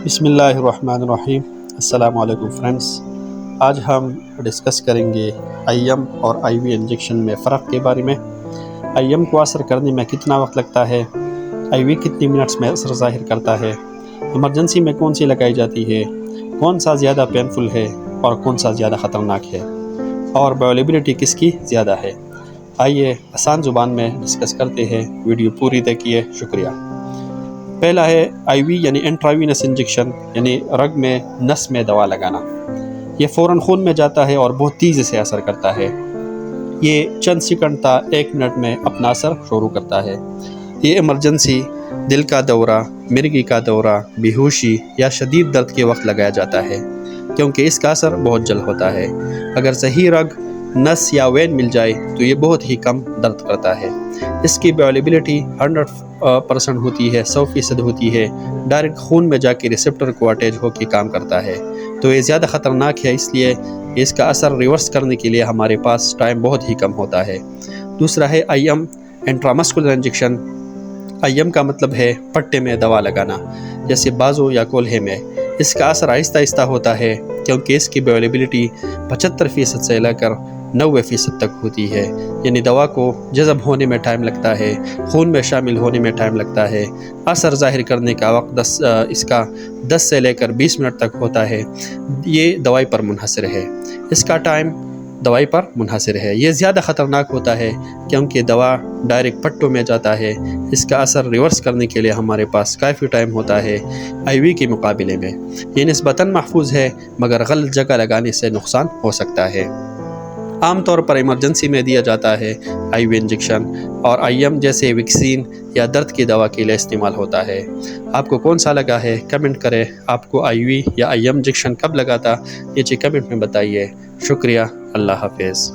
بسم اللہ الرحمن الرحیم۔ السلام علیکم فرینڈس، آج ہم ڈسکس کریں گے آئی ایم اور آئی وی انجیکشن میں فرق کے بارے میں۔ آئی ایم کو اثر کرنے میں کتنا وقت لگتا ہے، آئی وی کتنی منٹس میں اثر ظاہر کرتا ہے، ایمرجنسی میں کون سی لگائی جاتی ہے، کون سا زیادہ پینفل ہے اور کون سا زیادہ خطرناک ہے، اور اویلیبلٹی کس کی زیادہ ہے۔ آئیے آسان زبان میں ڈسکس کرتے ہیں، ویڈیو پوری دیکھیے، شکریہ۔ پہلا ہے آئی وی یعنی انٹراوینس انجیکشن، یعنی رگ میں نس میں دوا لگانا۔ یہ فوراً خون میں جاتا ہے اور بہت تیزی سے اثر کرتا ہے۔ یہ چند سیکنڈ تا 1 منٹ میں اپنا اثر شروع کرتا ہے۔ یہ ایمرجنسی، دل کا دورہ، مرگی کا دورہ، بے ہوشی یا شدید درد کے وقت لگایا جاتا ہے، کیونکہ اس کا اثر بہت جلد ہوتا ہے۔ اگر صحیح رگ، نس یا وین مل جائے تو یہ بہت ہی کم درد کرتا ہے۔ اس کی اویلیبلٹی 100% ہوتی ہے، 100% ہوتی ہے۔ ڈائریکٹ خون میں جا کے ریسپٹر کو اٹیچ ہو کے کام کرتا ہے، تو یہ زیادہ خطرناک ہے، اس لیے اس کا اثر ریورس کرنے کے لیے ہمارے پاس ٹائم بہت ہی کم ہوتا ہے۔ دوسرا ہے I M intramuscular injection. I M کا مطلب ہے پٹے میں دوا لگانا، جیسے بازو یا کولہے میں۔ اس کا اثر آہستہ آہستہ ہوتا ہے، کیونکہ اس کی اویلیبلٹی 75% سے لے کر 90% تک ہوتی ہے، یعنی دوا کو جذب ہونے میں ٹائم لگتا ہے، خون میں شامل ہونے میں ٹائم لگتا ہے۔ اثر ظاہر کرنے کا وقت اس کا 10 سے لے کر 20 منٹ تک ہوتا ہے۔ یہ دوائی پر منحصر ہے، اس کا ٹائم دوائی پر منحصر ہے۔ یہ زیادہ خطرناک ہوتا ہے کیونکہ دوا ڈائریکٹ پٹوں میں جاتا ہے۔ اس کا اثر ریورس کرنے کے لیے ہمارے پاس کافی ٹائم ہوتا ہے آئی وی کے مقابلے میں۔ یہ نسبتاً محفوظ ہے، مگر غلط جگہ لگانے سے نقصان ہو سکتا ہے۔ عام طور پر ایمرجنسی میں دیا جاتا ہے آئی وی انجیکشن، اور آئی ایم جیسے ویکسین یا درد کی دوا کے لیے استعمال ہوتا ہے۔ آپ کو کون سا لگا ہے کمنٹ کریں۔ آپ کو آئی وی یا آئی ایم انجیکشن کب لگا تھا، نیچے کمنٹ میں بتائیے۔ شکریہ، اللہ حافظ۔